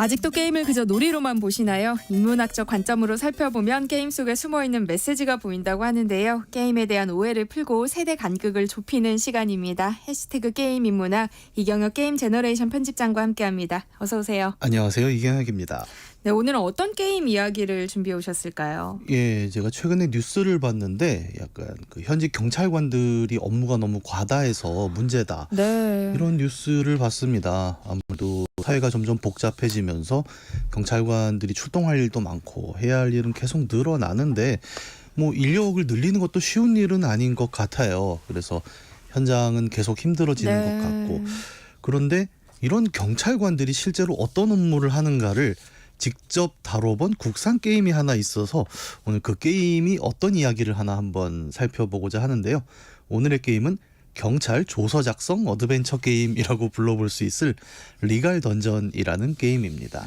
아직도 게임을 그저 놀이로만 보시나요? 인문학적 관점으로 살펴보면 게임 속에 숨어있는 메시지가 보인다고 하는데요. 게임에 대한 오해를 풀고 세대 간극을 좁히는 시간입니다. 해시태그 게임 인문학 이경혁 게임 제너레이션 편집장과 함께합니다. 어서 오세요. 안녕하세요. 이경혁입니다. 네, 오늘은 어떤 게임 이야기를 준비해 오셨을까요? 예, 제가 최근에 뉴스를 봤는데 약간 그 현직 경찰관들이 업무가 너무 과다해서 문제다. 네. 이런 뉴스를 봤습니다. 아무래도 사회가 점점 복잡해지면서 경찰관들이 출동할 일도 많고 해야 할 일은 계속 늘어나는데 뭐 인력을 늘리는 것도 쉬운 일은 아닌 것 같아요. 그래서 현장은 계속 힘들어지는 네. 것 같고 그런데 이런 경찰관들이 실제로 어떤 업무를 하는가를 직접 다뤄본 국산 게임이 하나 있어서 오늘 그 게임이 어떤 이야기를 하나 한번 살펴보고자 하는데요. 오늘의 게임은 경찰 조서 작성 어드벤처 게임이라고 불러볼 수 있을 리갈 던전이라는 게임입니다.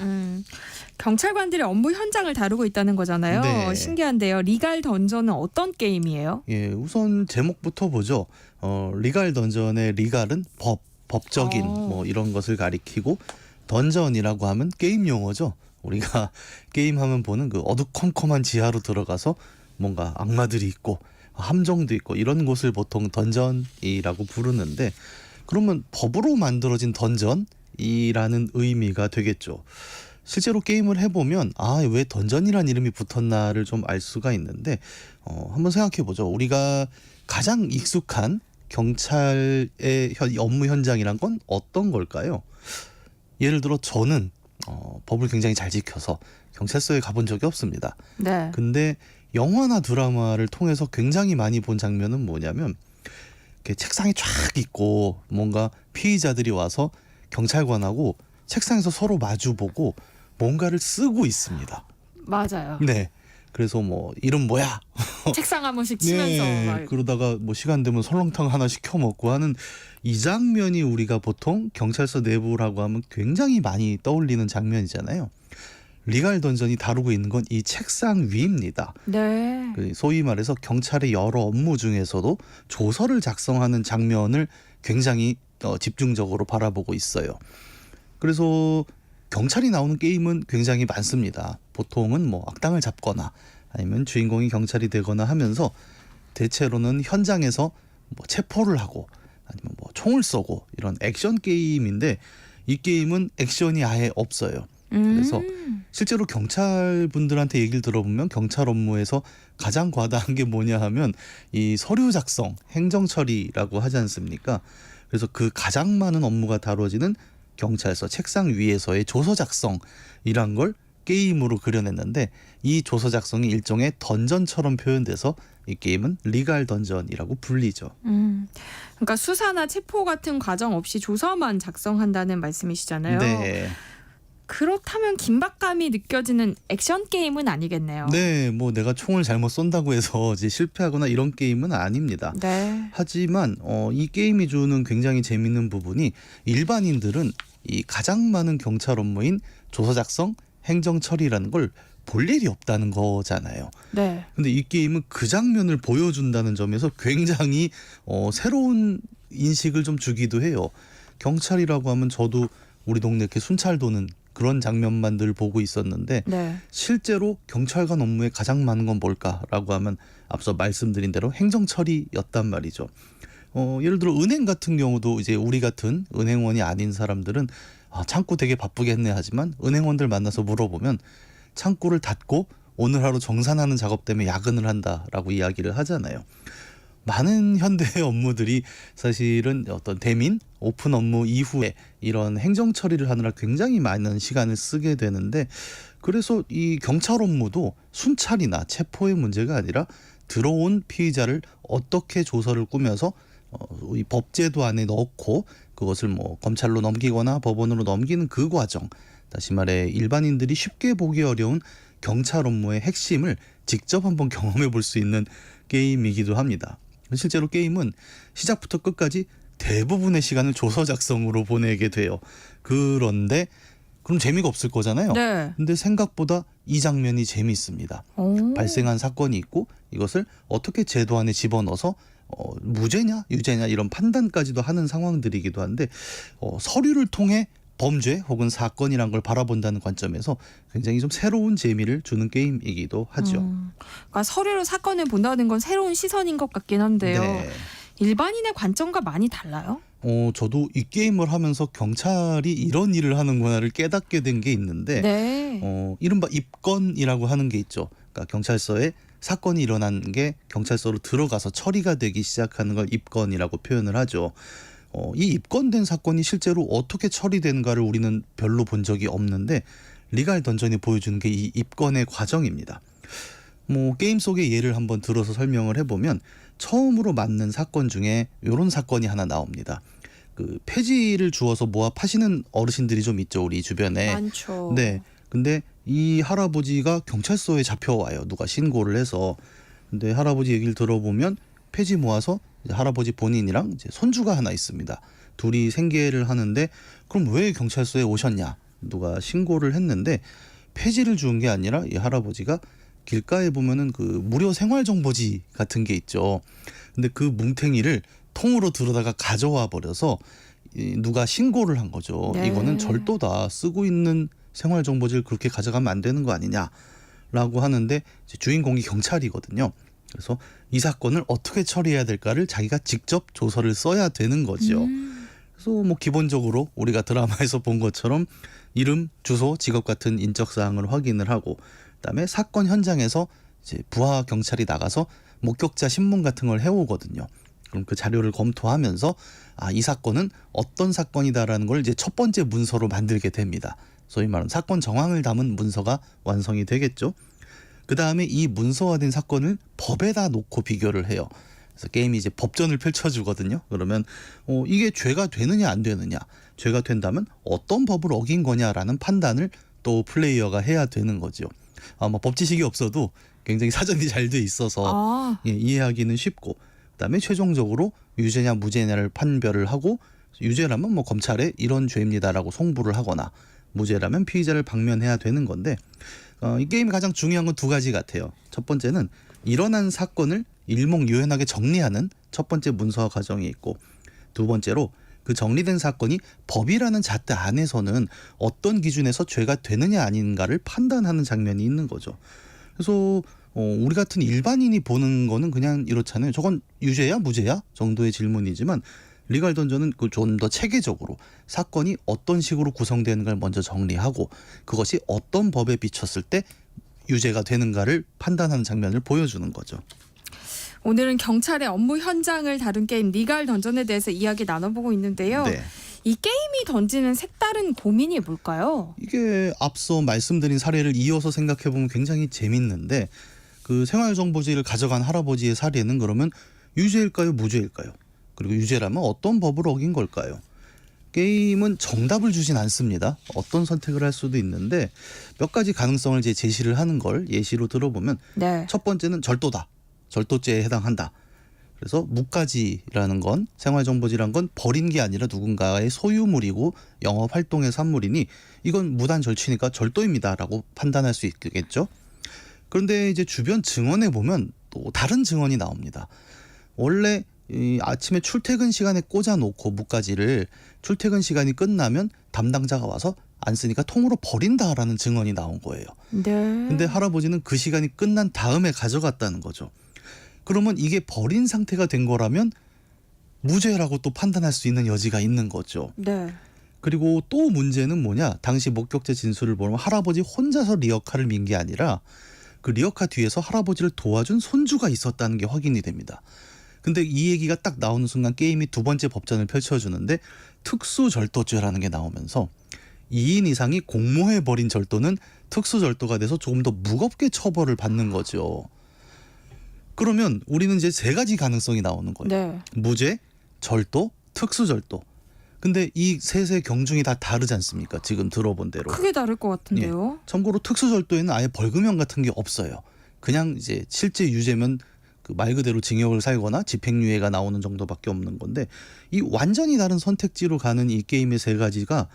경찰관들이 업무 현장을 다루고 있다는 거잖아요. 네. 신기한데요. 리갈 던전은 어떤 게임이에요? 예, 우선 제목부터 보죠. 리갈 던전의 리갈은 법적인 뭐 이런 것을 가리키고 던전이라고 하면 게임 용어죠. 우리가 게임하면 보는 그 어두컴컴한 지하로 들어가서 뭔가 악마들이 있고 함정도 있고 이런 곳을 보통 던전이라고 부르는데 그러면 법으로 만들어진 던전이라는 의미가 되겠죠. 실제로 게임을 해보면 왜 던전이란 이름이 붙었나를 좀 알 수가 있는데 한번 생각해보죠. 우리가 가장 익숙한 경찰의 업무 현장이란 건 어떤 걸까요? 예를 들어 저는 법을 굉장히 잘 지켜서 경찰서에 가본 적이 없습니다. 네. 근데 영화나 드라마를 통해서 굉장히 많이 본 장면은 뭐냐면 이렇게 책상이 쫙 있고 뭔가 피의자들이 와서 경찰관하고 책상에서 서로 마주보고 뭔가를 쓰고 있습니다. 맞아요. 네. 그래서 뭐 이름 뭐야? 책상 한 번씩 치면서 막. 그러다가 뭐 시간 되면 설렁탕 하나 시켜 먹고 하는 이 장면이 우리가 보통 경찰서 내부라고 하면 굉장히 많이 떠올리는 장면이잖아요. 리갈 던전이 다루고 있는 건 이 책상 위입니다. 네. 소위 말해서 경찰의 여러 업무 중에서도 조서를 작성하는 장면을 굉장히 집중적으로 바라보고 있어요. 그래서 경찰이 나오는 게임은 굉장히 많습니다. 보통은 뭐 악당을 잡거나 아니면 주인공이 경찰이 되거나 하면서 대체로는 현장에서 뭐 체포를 하고 아니면 뭐 총을 쏘고 이런 액션 게임인데 이 게임은 액션이 아예 없어요. 그래서 실제로 경찰분들한테 얘기를 들어보면 경찰 업무에서 가장 과다한 게 뭐냐 하면 이 서류 작성, 행정 처리라고 하지 않습니까? 그래서 그 가장 많은 업무가 다뤄지는 경찰서 책상 위에서의 조서 작성이란 걸 게임으로 그려냈는데 이 조서 작성이 일종의 던전처럼 표현돼서 이 게임은 리갈 던전이라고 불리죠. 그러니까 수사나 체포 같은 과정 없이 조서만 작성한다는 말씀이시잖아요. 네. 그렇다면 긴박감이 느껴지는 액션 게임은 아니겠네요. 네, 뭐 내가 총을 잘못 쏜다고 해서 이제 실패하거나 이런 게임은 아닙니다. 네. 하지만 이 게임이 주는 굉장히 재밌는 부분이 일반인들은 이 가장 많은 경찰 업무인 조서 작성, 행정 처리라는 걸 볼 일이 없다는 거잖아요. 네. 근데 이 게임은 그 장면을 보여준다는 점에서 굉장히 새로운 인식을 좀 주기도 해요. 경찰이라고 하면 저도 우리 동네 이렇게 순찰 도는 그런 장면만 늘 보고 있었는데 네. 실제로 경찰관 업무에 가장 많은 건 뭘까라고 하면 앞서 말씀드린 대로 행정 처리였단 말이죠. 예를 들어 은행 같은 경우도 이제 우리 같은 은행원이 아닌 사람들은 창구 되게 바쁘겠네 하지만 은행원들 만나서 물어보면 창구를 닫고 오늘 하루 정산하는 작업 때문에 야근을 한다라고 이야기를 하잖아요. 많은 현대의 업무들이 사실은 어떤 대민, 오픈 업무 이후에 이런 행정 처리를 하느라 굉장히 많은 시간을 쓰게 되는데 그래서 이 경찰 업무도 순찰이나 체포의 문제가 아니라 들어온 피의자를 어떻게 조서를 꾸며서 이 법제도 안에 넣고 그것을 뭐 검찰로 넘기거나 법원으로 넘기는 그 과정, 다시 말해 일반인들이 쉽게 보기 어려운 경찰 업무의 핵심을 직접 한번 경험해 볼 수 있는 게임이기도 합니다. 실제로 게임은 시작부터 끝까지 대부분의 시간을 조서 작성으로 보내게 돼요. 그런데 그럼 재미가 없을 거잖아요. 네. 근데 생각보다 이 장면이 재미있습니다. 발생한 사건이 있고 이것을 어떻게 제도 안에 집어넣어서 무죄냐 유죄냐 이런 판단까지도 하는 상황들이기도 한데 서류를 통해 범죄 혹은 사건이란 걸 바라본다는 관점에서 굉장히 좀 새로운 재미를 주는 게임이기도 하죠. 그러니까 서류로 사건을 본다는 건 새로운 시선인 것 같긴 한데요. 네. 일반인의 관점과 많이 달라요? 저도 이 게임을 하면서 경찰이 이런 일을 하는구나를 깨닫게 된 게 있는데 네. 이른바 입건이라고 하는 게 있죠. 그러니까 경찰서에 사건이 일어난 게 경찰서로 들어가서 처리가 되기 시작하는 걸 입건이라고 표현을 하죠. 이 입건된 사건이 실제로 어떻게 처리되는가를 우리는 별로 본 적이 없는데 리갈 던전이 보여주는 게 이 입건의 과정입니다. 게임 속의 예를 한번 들어서 설명을 해보면 처음으로 맞는 사건 중에 이런 사건이 하나 나옵니다. 그 폐지를 주워서 모아 파시는 어르신들이 좀 있죠, 우리 주변에. 많죠. 네. 근데 이 할아버지가 경찰서에 잡혀와요. 누가 신고를 해서. 근데 할아버지 얘기를 들어보면 폐지 모아서 이제 할아버지 본인이랑 이제 손주가 하나 있습니다. 둘이 생계를 하는데 그럼 왜 경찰서에 오셨냐? 누가 신고를 했는데 폐지를 주운 게 아니라 이 할아버지가 길가에 보면은 그 무료 생활정보지 같은 게 있죠. 근데 그 뭉탱이를 통으로 들어다가 가져와 버려서 누가 신고를 한 거죠. 네. 이거는 절도다. 쓰고 있는 생활정보지를 그렇게 가져가면 안 되는 거 아니냐라고 하는데 이제 주인공이 경찰이거든요. 그래서 이 사건을 어떻게 처리해야 될까를 자기가 직접 조서를 써야 되는 거죠. 그래서 기본적으로 우리가 드라마에서 본 것처럼 이름, 주소, 직업 같은 인적 사항을 확인을 하고 그다음에 사건 현장에서 이제 부하 경찰이 나가서 목격자 신문 같은 걸 해오거든요. 그럼 그 자료를 검토하면서 이 사건은 어떤 사건이다라는 걸 이제 첫 번째 문서로 만들게 됩니다. 소위 말하는 사건 정황을 담은 문서가 완성이 되겠죠. 그 다음에 이 문서화된 사건을 법에다 놓고 비교를 해요. 그래서 게임이 이제 법전을 펼쳐주거든요. 그러면 이게 죄가 되느냐 안 되느냐, 죄가 된다면 어떤 법을 어긴 거냐라는 판단을 또 플레이어가 해야 되는 거죠. 법 지식이 없어도 굉장히 사전이 잘 돼 있어서 이해하기는 쉽고 그다음에 최종적으로 유죄냐 무죄냐를 판별을 하고 유죄라면 검찰에 이런 죄입니다라고 송부를 하거나 무죄라면 피의자를 방면해야 되는 건데 이 게임이 가장 중요한 건 두 가지 같아요. 첫 번째는 일어난 사건을 일목요연하게 정리하는 첫 번째 문서화 과정이 있고 두 번째로 그 정리된 사건이 법이라는 잣대 안에서는 어떤 기준에서 죄가 되느냐 아닌가를 판단하는 장면이 있는 거죠. 그래서 우리 같은 일반인이 보는 거는 그냥 이렇잖아요. 저건 유죄야 무죄야 정도의 질문이지만 리갈 던전은 좀 더 체계적으로 사건이 어떤 식으로 구성되는 걸 먼저 정리하고 그것이 어떤 법에 비쳤을 때 유죄가 되는가를 판단하는 장면을 보여주는 거죠. 오늘은 경찰의 업무 현장을 다룬 게임 리갈 던전에 대해서 이야기 나눠보고 있는데요. 네. 이 게임이 던지는 색다른 고민이 뭘까요? 이게 앞서 말씀드린 사례를 이어서 생각해보면 굉장히 재밌는데 그 생활정보지를 가져간 할아버지의 사례는 그러면 유죄일까요 무죄일까요? 그리고 유죄라면 어떤 법을 어긴 걸까요? 게임은 정답을 주진 않습니다. 어떤 선택을 할 수도 있는데 몇 가지 가능성을 이제 제시를 하는 걸 예시로 들어보면 네. 첫 번째는 절도다. 절도죄에 해당한다. 그래서 묵가지라는 건 생활정보지란 건 버린 게 아니라 누군가의 소유물이고 영업활동의 산물이니 이건 무단 절취니까 절도입니다라고 판단할 수 있겠죠. 그런데 이제 주변 증언에 보면 또 다른 증언이 나옵니다. 원래 아침에 출퇴근 시간에 꽂아놓고 묵가지를 출퇴근 시간이 끝나면 담당자가 와서 안 쓰니까 통으로 버린다라는 증언이 나온 거예요. 네. 근데 할아버지는 그 시간이 끝난 다음에 가져갔다는 거죠. 그러면 이게 버린 상태가 된 거라면 무죄라고 또 판단할 수 있는 여지가 있는 거죠. 네. 그리고 또 문제는 뭐냐? 당시 목격자 진술을 보면 할아버지 혼자서 리어카를 민 게 아니라 그 리어카 뒤에서 할아버지를 도와준 손주가 있었다는 게 확인이 됩니다. 근데 이 얘기가 딱 나오는 순간 게임이 두 번째 법전을 펼쳐주는데 특수절도죄라는 게 나오면서 2인 이상이 공모해버린 절도는 특수절도가 돼서 조금 더 무겁게 처벌을 받는 거죠. 그러면 우리는 이제 세 가지 가능성이 나오는 거예요. 네. 무죄, 절도, 특수절도. 근데 이 셋의 경중이 다 다르지 않습니까? 지금 들어본 대로. 크게 다를 것 같은데요. 참고로 특수절도에는 아예 벌금형 같은 게 없어요. 그냥 이제 실제 유죄면 그 말 그대로 징역을 살거나 집행유예가 나오는 정도밖에 없는 건데 이 완전히 다른 선택지로 가는 이 게임의 세 가지가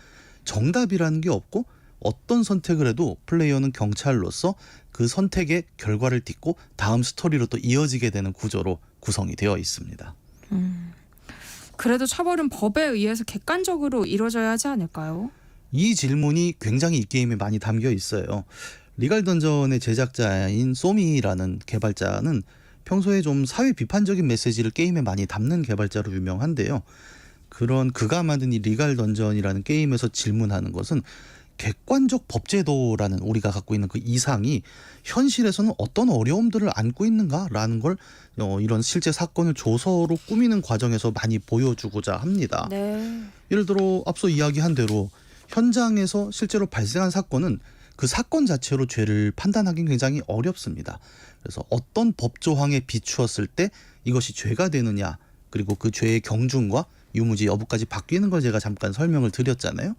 정답이라는 게 없고 어떤 선택을 해도 플레이어는 경찰로서 그 선택의 결과를 딛고 다음 스토리로 또 이어지게 되는 구조로 구성이 되어 있습니다. 그래도 처벌은 법에 의해서 객관적으로 이루어져야 하지 않을까요? 이 질문이 굉장히 이 게임에 많이 담겨 있어요. 리갈 던전의 제작자인 소미라는 개발자는 평소에 좀 사회 비판적인 메시지를 게임에 많이 담는 개발자로 유명한데요. 그런 그가 만든 이 리갈 던전이라는 게임에서 질문하는 것은 객관적 법제도라는 우리가 갖고 있는 그 이상이 현실에서는 어떤 어려움들을 안고 있는가라는 걸 이런 실제 사건을 조서로 꾸미는 과정에서 많이 보여주고자 합니다. 네. 예를 들어 앞서 이야기한 대로 현장에서 실제로 발생한 사건은 그 사건 자체로 죄를 판단하기는 굉장히 어렵습니다. 그래서 어떤 법 조항에 비추었을 때 이것이 죄가 되느냐, 그리고 그 죄의 경중과 유무지 여부까지 바뀌는 걸 제가 잠깐 설명을 드렸잖아요.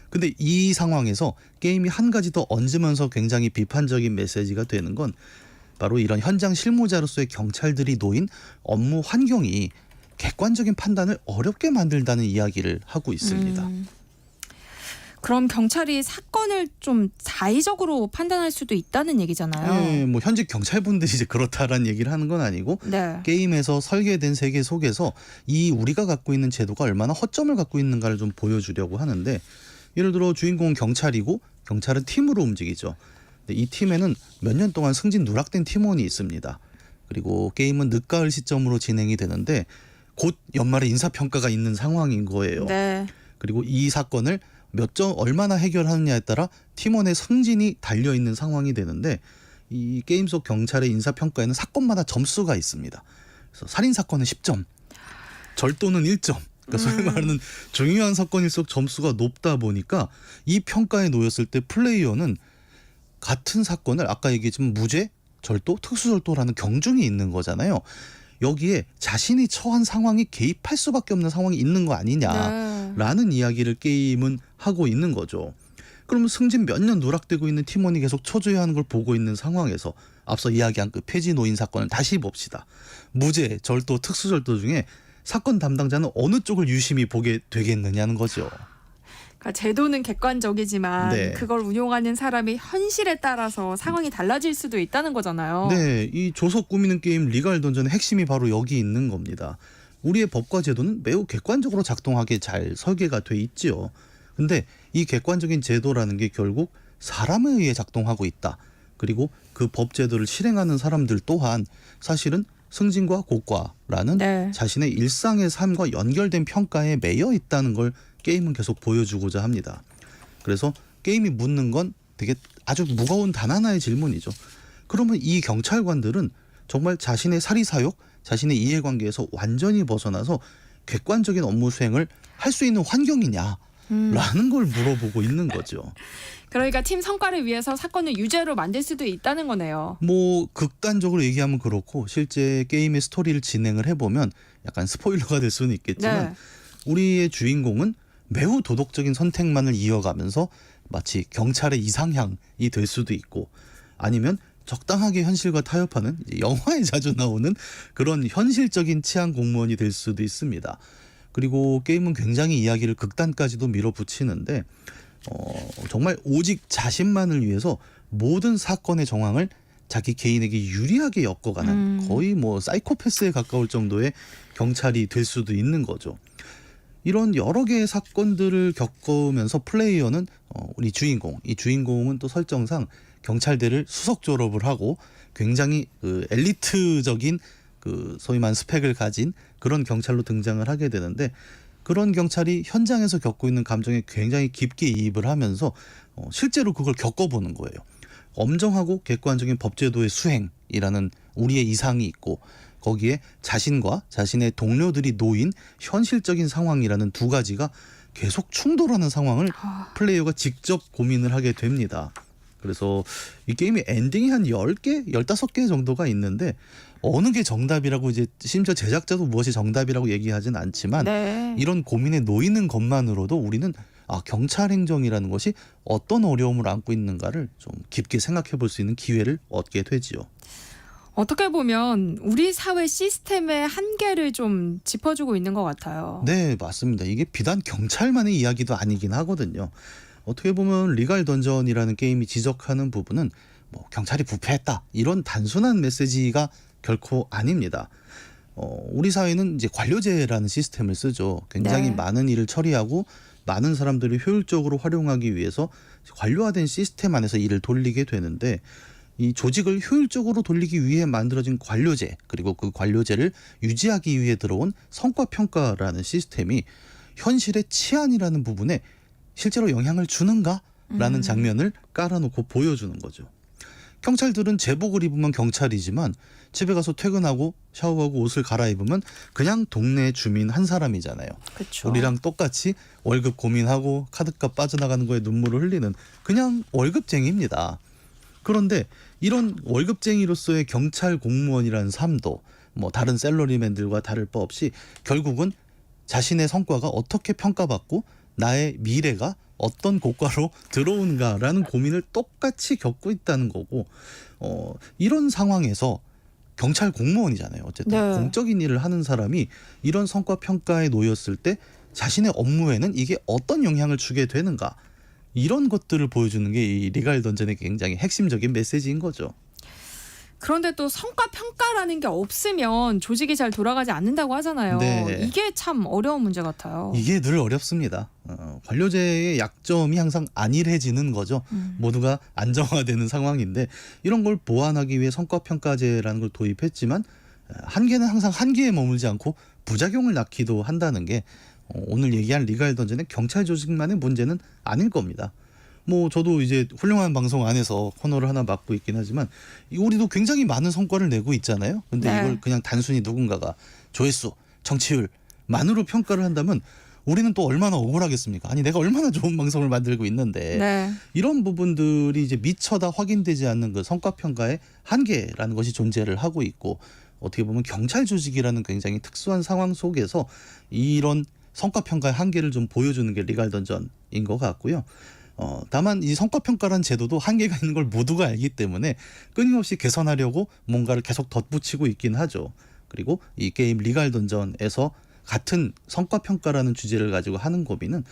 근데 이 상황에서 게임이 한 가지 더 얹으면서 굉장히 비판적인 메시지가 되는 건 바로 이런 현장 실무자로서의 경찰들이 놓인 업무 환경이 객관적인 판단을 어렵게 만들다는 이야기를 하고 있습니다. 그럼 경찰이 사건을 좀 자의적으로 판단할 수도 있다는 얘기잖아요. 네, 뭐 현직 경찰분들이 이제 그렇다라는 얘기를 하는 건 아니고 네. 게임에서 설계된 세계 속에서 이 우리가 갖고 있는 제도가 얼마나 허점을 갖고 있는가를 좀 보여주려고 하는데, 예를 들어 주인공은 경찰이고 경찰은 팀으로 움직이죠. 근데 이 팀에는 몇 년 동안 승진 누락된 팀원이 있습니다. 그리고 게임은 늦가을 시점으로 진행이 되는데 곧 연말에 인사평가가 있는 상황인 거예요. 네. 그리고 이 사건을 몇 점 얼마나 해결하느냐에 따라 팀원의 승진이 달려있는 상황이 되는데, 이 게임 속 경찰의 인사평가에는 사건마다 점수가 있습니다. 그래서 살인사건은 10점, 절도는 1점. 그러니까 소위 말하는 중요한 사건일수록 점수가 높다 보니까 이 평가에 놓였을 때 플레이어는 같은 사건을 아까 얘기했지만 무죄, 절도, 특수절도라는 경중이 있는 거잖아요. 여기에 자신이 처한 상황이 개입할 수밖에 없는 상황이 있는 거 아니냐라는 이야기를 게임은 하고 있는 거죠. 그러면 승진 몇 년 누락되고 있는 팀원이 계속 초조해하는 걸 보고 있는 상황에서 앞서 이야기한 그 폐지 노인 사건을 다시 봅시다. 무죄, 절도, 특수절도 중에 사건 담당자는 어느 쪽을 유심히 보게 되겠느냐는 거죠. 그러니까 제도는 객관적이지만 네. 그걸 운용하는 사람의 현실에 따라서 상황이 달라질 수도 있다는 거잖아요. 네, 이 조서 꾸미는 게임 리갈 던전의 핵심이 바로 여기 있는 겁니다. 우리의 법과 제도는 매우 객관적으로 작동하게 잘 설계가 돼 있지요. 근데 이 객관적인 제도라는 게 결국 사람에 의해 작동하고 있다. 그리고 그 법 제도를 실행하는 사람들 또한 사실은 승진과 고과라는 네. 자신의 일상의 삶과 연결된 평가에 매여 있다는 걸 게임은 계속 보여주고자 합니다. 그래서 게임이 묻는 건 되게 아주 무거운 단 하나의 질문이죠. 그러면 이 경찰관들은 정말 자신의 사리사욕, 자신의 이해관계에서 완전히 벗어나서 객관적인 업무 수행을 할 수 있는 환경이냐? 라는 걸 물어보고 있는 거죠. 그러니까 팀 성과를 위해서 사건을 유죄로 만들 수도 있다는 거네요. 뭐 극단적으로 얘기하면 그렇고 실제 게임의 스토리를 진행을 해보면 약간 스포일러가 될 수는 있겠지만 네. 우리의 주인공은 매우 도덕적인 선택만을 이어가면서 마치 경찰의 이상향이 될 수도 있고, 아니면 적당하게 현실과 타협하는 이제 영화에 자주 나오는 그런 현실적인 치안 공무원이 될 수도 있습니다. 그리고 게임은 굉장히 이야기를 극단까지도 밀어붙이는데 정말 오직 자신만을 위해서 모든 사건의 정황을 자기 개인에게 유리하게 엮어가는 거의 뭐 사이코패스에 가까울 정도의 경찰이 될 수도 있는 거죠. 이런 여러 개의 사건들을 겪으면서 플레이어는 우리 주인공, 이 주인공은 또 설정상 경찰대를 수석 졸업을 하고 굉장히 그 엘리트적인 그 소위 말하는 스펙을 가진 그런 경찰로 등장을 하게 되는데, 그런 경찰이 현장에서 겪고 있는 감정에 굉장히 깊게 이입을 하면서 실제로 그걸 겪어보는 거예요. 엄정하고 객관적인 법제도의 수행이라는 우리의 이상이 있고, 거기에 자신과 자신의 동료들이 놓인 현실적인 상황이라는 두 가지가 계속 충돌하는 상황을 플레이어가 직접 고민을 하게 됩니다. 그래서 이 게임의 엔딩이 한 10개, 15개 정도가 있는데 어느 게 정답이라고 이제 심지어 제작자도 무엇이 정답이라고 얘기하진 않지만 네. 이런 고민에 놓이는 것만으로도 우리는 경찰 행정이라는 것이 어떤 어려움을 안고 있는가를 좀 깊게 생각해 볼 수 있는 기회를 얻게 되지요. 어떻게 보면 우리 사회 시스템의 한계를 좀 짚어주고 있는 것 같아요. 네, 맞습니다. 이게 비단 경찰만의 이야기도 아니긴 하거든요. 어떻게 보면 리갈 던전이라는 게임이 지적하는 부분은 뭐 경찰이 부패했다 이런 단순한 메시지가 결코 아닙니다. 우리 사회는 이제 관료제라는 시스템을 쓰죠. 굉장히 네. 많은 일을 처리하고 많은 사람들이 효율적으로 활용하기 위해서 관료화된 시스템 안에서 일을 돌리게 되는데 이 조직을 효율적으로 돌리기 위해 만들어진 관료제 그리고 그 관료제를 유지하기 위해 들어온 성과평가라는 시스템이 현실의 치안이라는 부분에 실제로 영향을 주는가라는 장면을 깔아놓고 보여주는 거죠. 경찰들은 제복을 입으면 경찰이지만 집에 가서 퇴근하고 샤워하고 옷을 갈아입으면 그냥 동네 주민 한 사람이잖아요. 그쵸. 우리랑 똑같이 월급 고민하고 카드값 빠져나가는 거에 눈물을 흘리는 그냥 월급쟁이입니다. 그런데 이런 월급쟁이로서의 경찰 공무원이라는 삶도 뭐 다른 샐러리맨들과 다를 바 없이 결국은 자신의 성과가 어떻게 평가받고 나의 미래가 어떤 고가로 들어오는가라는 고민을 똑같이 겪고 있다는 거고 이런 상황에서 경찰 공무원이잖아요. 어쨌든 네. 공적인 일을 하는 사람이 이런 성과 평가에 놓였을 때 자신의 업무에는 이게 어떤 영향을 주게 되는가 이런 것들을 보여주는 게 이 리갈 던전의 굉장히 핵심적인 메시지인 거죠. 그런데 또 성과 평가라는 게 없으면 조직이 잘 돌아가지 않는다고 하잖아요. 네. 이게 참 어려운 문제 같아요. 이게 늘 어렵습니다. 관료제의 약점이 항상 안일해지는 거죠. 모두가 안정화되는 상황인데 이런 걸 보완하기 위해 성과평가제라는 걸 도입했지만 한계는 항상 한계에 머물지 않고 부작용을 낳기도 한다는 게 오늘 얘기한 리갈 던전의 경찰 조직만의 문제는 아닐 겁니다. 뭐 저도 이제 훌륭한 방송 안에서 코너를 하나 맡고 있긴 하지만 우리도 굉장히 많은 성과를 내고 있잖아요. 근데 네. 이걸 그냥 단순히 누군가가 조회수, 청취율만으로 평가를 한다면 우리는 또 얼마나 억울하겠습니까? 아니 내가 얼마나 좋은 방송을 만들고 있는데 네. 이런 부분들이 이제 미처 다 확인되지 않는 그 성과평가의 한계라는 것이 존재를 하고 있고 어떻게 보면 경찰 조직이라는 굉장히 특수한 상황 속에서 이런 성과평가의 한계를 좀 보여주는 게 리갈 던전인 것 같고요. 다만 이 성과평가라는 제도도 한계가 있는 걸 모두가 알기 때문에 끊임없이 개선하려고 뭔가를 계속 덧붙이고 있긴 하죠. 그리고 이 게임 리갈 던전에서 같은 성과평가라는 주제를 가지고 하는 고민은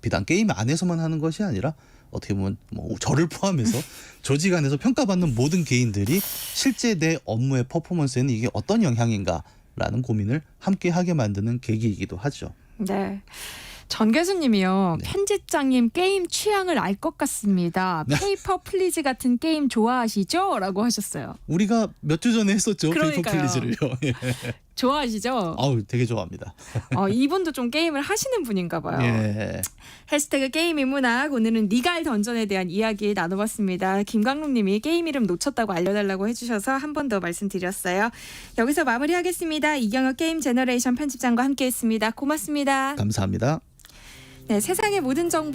비단 게임 안에서만 하는 것이 아니라 어떻게 보면 뭐 저를 포함해서 조직 안에서 평가받는 모든 개인들이 실제 내 업무의 퍼포먼스에는 이게 어떤 영향인가라는 고민을 함께 하게 만드는 계기이기도 하죠. 네. 전계수님이요. 네. 편집장님 게임 취향을 알 것 같습니다. 페이퍼 플리즈 같은 게임 좋아하시죠? 라고 하셨어요. 우리가 몇 주 전에 했었죠. 페이퍼 그러니까요. 플리즈를요. 예. 좋아하시죠? 아우 되게 좋아합니다. 이분도 좀 게임을 하시는 분인가 봐요. 예. 해시태그 게임 인문학 오늘은 리갈 던전에 대한 이야기 나눠봤습니다. 김광록님이 게임 이름 놓쳤다고 알려달라고 해주셔서 한 번 더 말씀드렸어요. 여기서 마무리하겠습니다. 이경혁 게임 제너레이션 편집장과 함께했습니다. 고맙습니다. 감사합니다. 네, 세상의 모든 정보